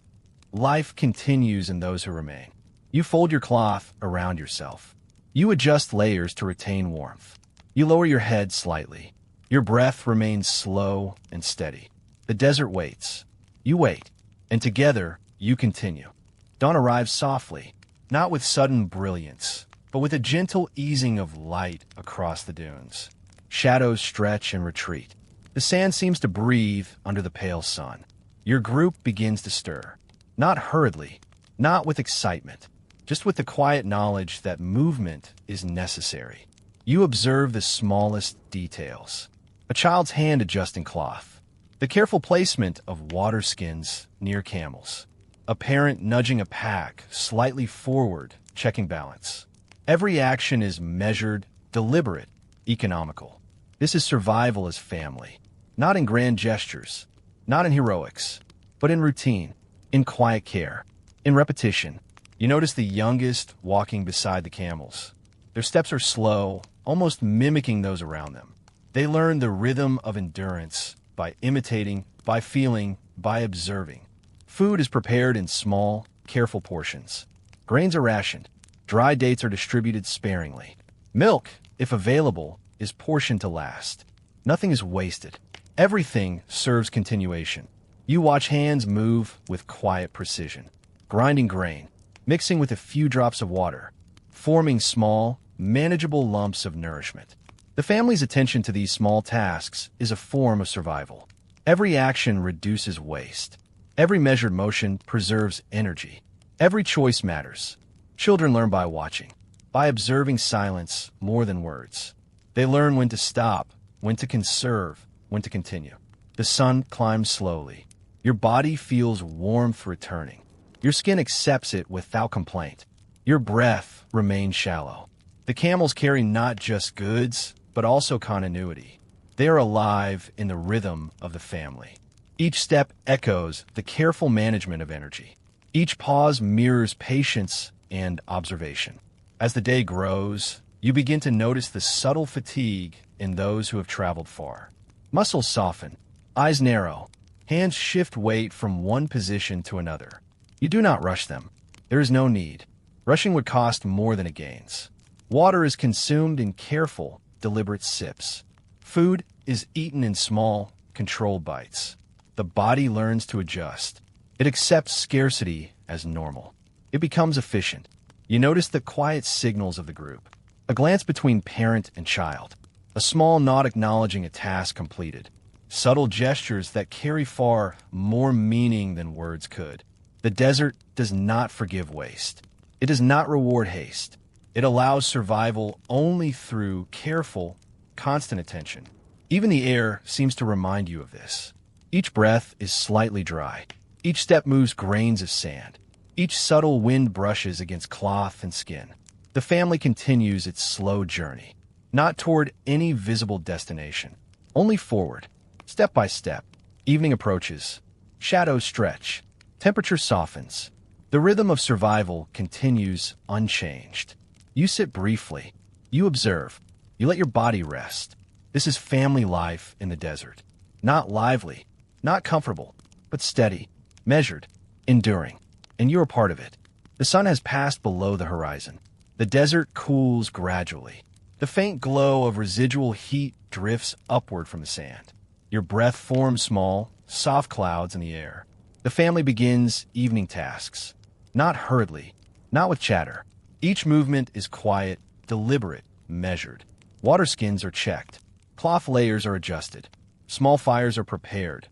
life continues in those who remain. You fold your cloth around yourself. You adjust layers to retain warmth. You lower your head slightly. Your breath remains slow and steady. The desert waits. You wait. And together, you continue. Dawn arrives softly, not with sudden brilliance, but with a gentle easing of light across the dunes. Shadows stretch and retreat. The sand seems to breathe under the pale sun. Your group begins to stir. Not hurriedly, not with excitement, just with the quiet knowledge that movement is necessary. You observe the smallest details. A child's hand adjusting cloth. The careful placement of water skins near camels. A parent nudging a pack slightly forward, checking balance. Every action is measured, deliberate, economical. This is survival as family. Not in grand gestures, not in heroics, but in routine, in quiet care, in repetition. You notice the youngest walking beside the camels. Their steps are slow, almost mimicking those around them. They learn the rhythm of endurance by imitating, by feeling, by observing. Food is prepared in small, careful portions. Grains are rationed. Dry dates are distributed sparingly. Milk, if available, is portioned to last. Nothing is wasted. Everything serves continuation. You watch hands move with quiet precision, grinding grain, mixing with a few drops of water, forming small, manageable lumps of nourishment. The family's attention to these small tasks is a form of survival. Every action reduces waste. Every measured motion preserves energy. Every choice matters. Children learn by watching, by observing silence more than words. They learn when to stop, when to conserve, when to continue. The sun climbs slowly. Your body feels warmth returning. Your skin accepts it without complaint. Your breath remains shallow. The camels carry not just goods, but also continuity. They are alive in the rhythm of the family. Each step echoes the careful management of energy. Each pause mirrors patience and observation. As the day grows, you begin to notice the subtle fatigue in those who have traveled far. Muscles soften, eyes narrow, hands shift weight from one position to another. You do not rush them. There is no need. Rushing would cost more than it gains. Water is consumed in careful, deliberate sips. Food is eaten in small, controlled bites. The body learns to adjust. It accepts scarcity as normal. It becomes efficient. You notice the quiet signals of the group. A glance between parent and child. A small nod acknowledging a task completed. Subtle gestures that carry far more meaning than words could. The desert does not forgive waste. It does not reward haste. It allows survival only through careful, constant attention. Even the air seems to remind you of this. Each breath is slightly dry. Each step moves grains of sand. Each subtle wind brushes against cloth and skin. The family continues its slow journey, not toward any visible destination, only forward, step by step. Evening approaches. Shadows stretch. Temperature softens. The rhythm of survival continues unchanged. You sit briefly. You observe. You let your body rest. This is family life in the desert. Not lively, not comfortable, but steady, measured, enduring. And you're a part of it. The sun has passed below the horizon. The desert cools gradually. The faint glow of residual heat drifts upward from the sand. Your breath forms small, soft clouds in the air. The family begins evening tasks. Not hurriedly, not with chatter. Each movement is quiet, deliberate, measured. Water skins are checked. Cloth layers are adjusted. Small fires are prepared,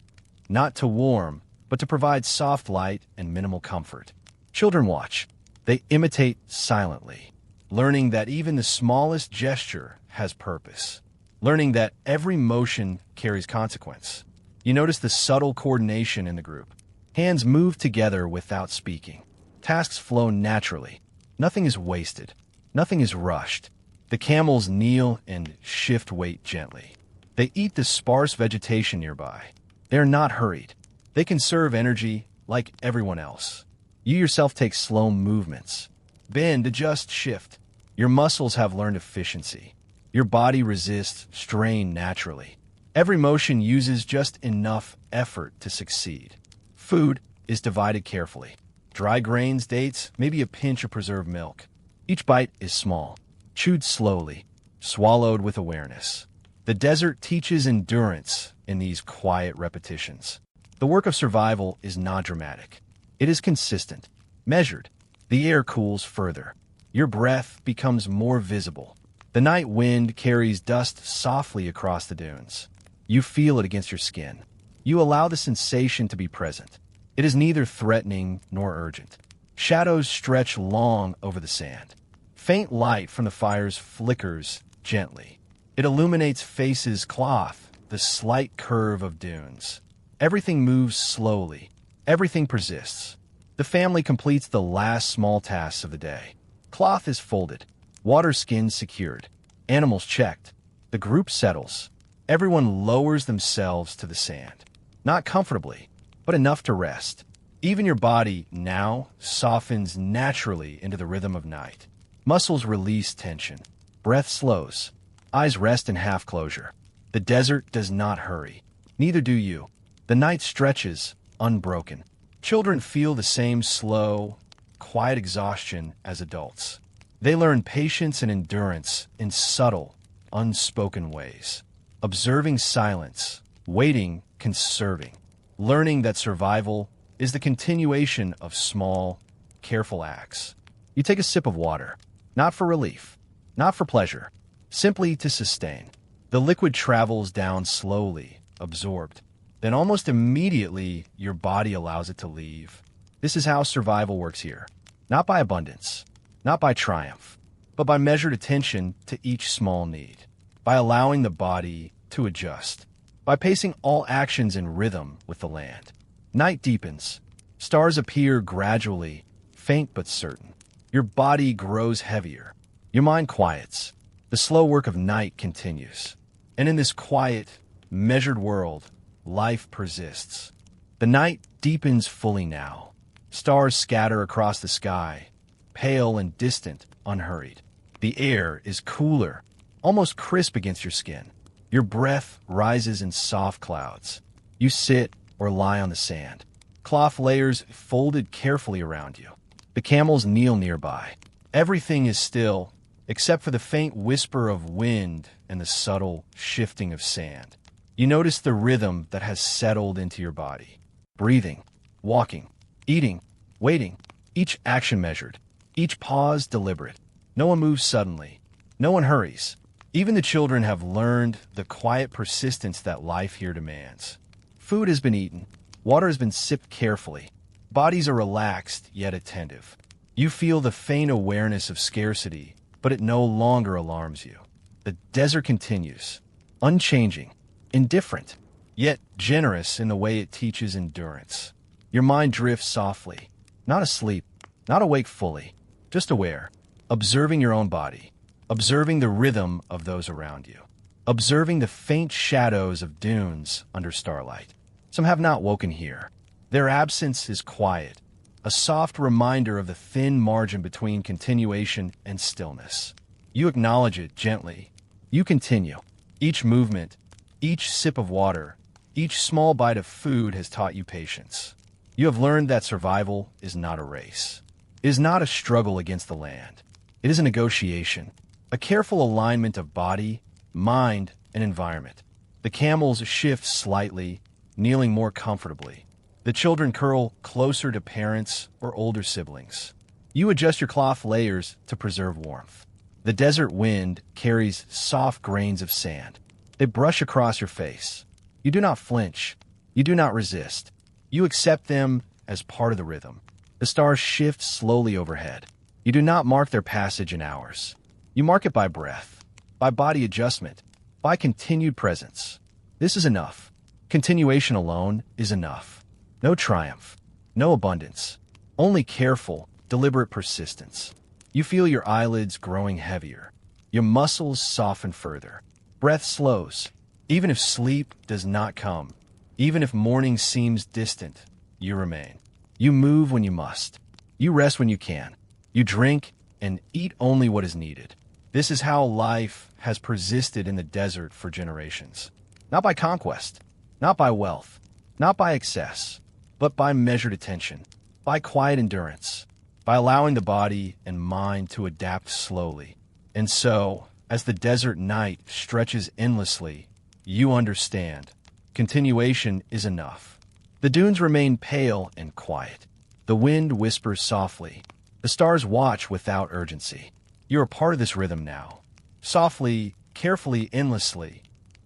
not to warm, but to provide soft light and minimal comfort. Children watch. They imitate silently, learning that even the smallest gesture has purpose, learning that every motion carries consequence. You notice the subtle coordination in the group. Hands move together without speaking. Tasks flow naturally. Nothing is wasted. Nothing is rushed. The camels kneel and shift weight gently. They eat the sparse vegetation nearby. They are not hurried. They conserve energy like everyone else. You yourself take slow movements. Bend, adjust, shift. Your muscles have learned efficiency. Your body resists strain naturally. Every motion uses just enough effort to succeed. Food is divided carefully. Dry grains, dates, maybe a pinch of preserved milk. Each bite is small, chewed slowly, swallowed with awareness. The desert teaches endurance in these quiet repetitions. The work of survival is not dramatic. It is consistent, measured. The air cools further. Your breath becomes more visible. The night wind carries dust softly across the dunes. You feel it against your skin. You allow the sensation to be present. It is neither threatening nor urgent. Shadows stretch long over the sand. Faint light from the fires flickers gently. It illuminates faces, cloth, the slight curve of dunes. Everything moves slowly. Everything persists. The family completes the last small tasks of the day. Cloth is folded. Water skins secured. Animals checked. The group settles. Everyone lowers themselves to the sand. Not comfortably, but enough to rest. Even your body now softens naturally into the rhythm of night. Muscles release tension. Breath slows. Eyes rest in half closure. The desert does not hurry. Neither do you. The night stretches, unbroken. Children feel the same slow, quiet exhaustion as adults. They learn patience and endurance in subtle, unspoken ways. Observing silence, waiting, conserving. Learning that survival is the continuation of small, careful acts. You take a sip of water, not for relief, not for pleasure, simply to sustain. The liquid travels down slowly, absorbed. Then almost immediately, your body allows it to leave. This is how survival works here. Not by abundance, not by triumph, but by measured attention to each small need, by allowing the body to adjust, by pacing all actions in rhythm with the land. Night deepens. Stars appear gradually, faint but certain. Your body grows heavier. Your mind quiets. The slow work of night continues. And in this quiet, measured world, life persists. The night deepens fully now. Stars scatter across the sky, pale and distant, unhurried. The air is cooler, almost crisp against your skin. Your breath rises in soft clouds. You sit or lie on the sand, cloth layers folded carefully around you. The camels kneel nearby. Everything is still, except for the faint whisper of wind and the subtle shifting of sand. You notice the rhythm that has settled into your body. Breathing, walking, eating, waiting, each action measured, each pause deliberate. No one moves suddenly. No one hurries. Even the children have learned the quiet persistence that life here demands. Food has been eaten. Water has been sipped carefully. Bodies are relaxed yet attentive. You feel the faint awareness of scarcity, but it no longer alarms you. The desert continues, unchanging, indifferent, yet generous in the way it teaches endurance. Your mind drifts softly, not asleep, not awake fully, just aware, observing your own body, observing the rhythm of those around you, observing the faint shadows of dunes under starlight. Some have not woken here. Their absence is quiet, a soft reminder of the thin margin between continuation and stillness. You acknowledge it gently. You continue. Each movement, each sip of water, each small bite of food has taught you patience. You have learned that survival is not a race. It is not a struggle against the land. It is a negotiation, a careful alignment of body, mind, and environment. The camels shift slightly, kneeling more comfortably. The children curl closer to parents or older siblings. You adjust your cloth layers to preserve warmth. The desert wind carries soft grains of sand. They brush across your face. You do not flinch. You do not resist. You accept them as part of the rhythm. The stars shift slowly overhead. You do not mark their passage in hours. You mark it by breath, by body adjustment, by continued presence. This is enough. Continuation alone is enough. No triumph, no abundance, only careful, deliberate persistence. You feel your eyelids growing heavier. Your muscles soften further. Breath slows. Even if sleep does not come, even if morning seems distant, you remain. You move when you must. You rest when you can. You drink and eat only what is needed. This is how life has persisted in the desert for generations. Not by conquest, not by wealth, not by excess, but by measured attention, by quiet endurance, by allowing the body and mind to adapt slowly. And so, as the desert night stretches endlessly, you understand. Continuation is enough. The dunes remain pale and quiet. The wind whispers softly. The stars watch without urgency. You are part of this rhythm now. Softly, carefully, endlessly.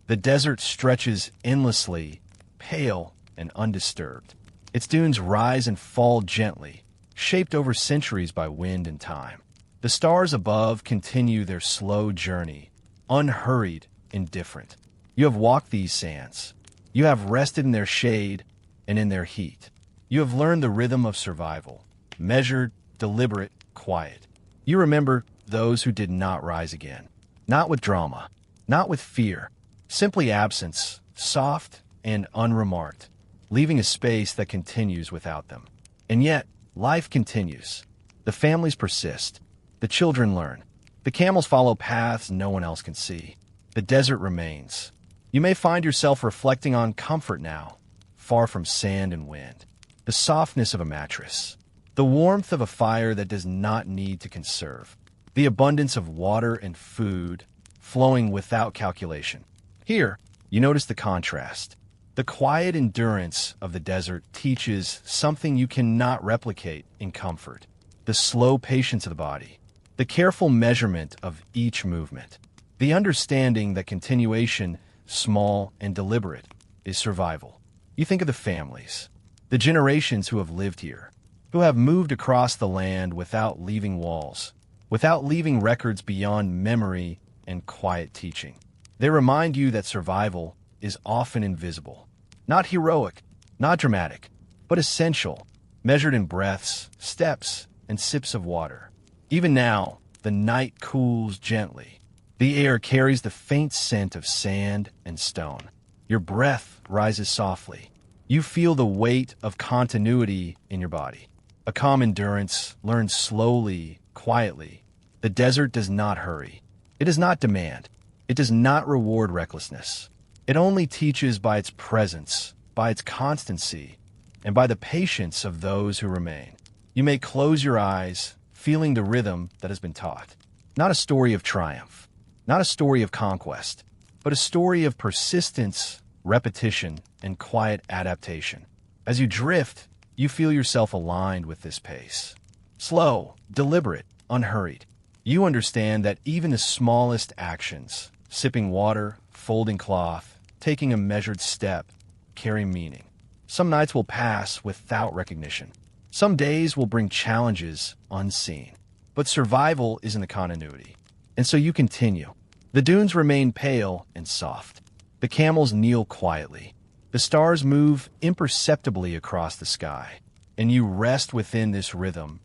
The desert stretches endlessly, pale and undisturbed. Its dunes rise and fall gently, shaped over centuries by wind and time. The stars above continue their slow journey, unhurried, indifferent. You have walked these sands. You have rested in their shade and in their heat. You have learned the rhythm of survival, measured, deliberate, quiet. You remember those who did not rise again, not with drama, not with fear, simply absence, soft and unremarked, leaving a space that continues without them. And yet, life continues. The families persist. The children learn. The camels follow paths no one else can see. The desert remains. You may find yourself reflecting on comfort now, far from sand and wind. The softness of a mattress. The warmth of a fire that does not need to conserve. The abundance of water and food flowing without calculation. Here, you notice the contrast. The quiet endurance of the desert teaches something you cannot replicate in comfort. The slow patience of the body. The careful measurement of each movement. The understanding that continuation, small and deliberate, is survival. You think of the families, the generations who have lived here, who have moved across the land without leaving walls, without leaving records beyond memory and quiet teaching. They remind you that survival is often invisible, not heroic, not dramatic, but essential, measured in breaths, steps, and sips of water. Even now, the night cools gently. The air carries the faint scent of sand and stone. Your breath rises softly. You feel the weight of continuity in your body. A calm endurance learned slowly, quietly. The desert does not hurry. It does not demand. It does not reward recklessness. It only teaches by its presence, by its constancy, and by the patience of those who remain. You may close your eyes, feeling the rhythm that has been taught. Not a story of triumph, not a story of conquest, but a story of persistence, repetition, and quiet adaptation. As you drift, you feel yourself aligned with this pace. Slow, deliberate, unhurried. You understand that even the smallest actions, sipping water, folding cloth, taking a measured step, carry meaning. Some nights will pass without recognition. Some days will bring challenges unseen. But survival is in the continuity. And so you continue. The dunes remain pale and soft. The camels kneel quietly. The stars move imperceptibly across the sky. And you rest within this rhythm,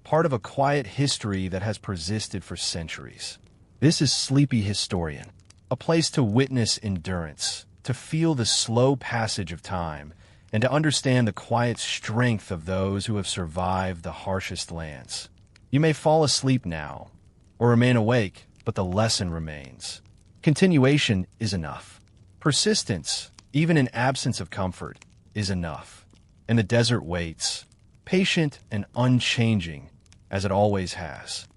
part of a quiet history that has persisted for centuries. This is Sleepy Historian, a place to witness endurance, to feel the slow passage of time, and to understand the quiet strength of those who have survived the harshest lands. You may fall asleep now, or remain awake, but the lesson remains. Continuation is enough. Persistence, even in absence of comfort, is enough. And the desert waits, patient and unchanging, as it always has.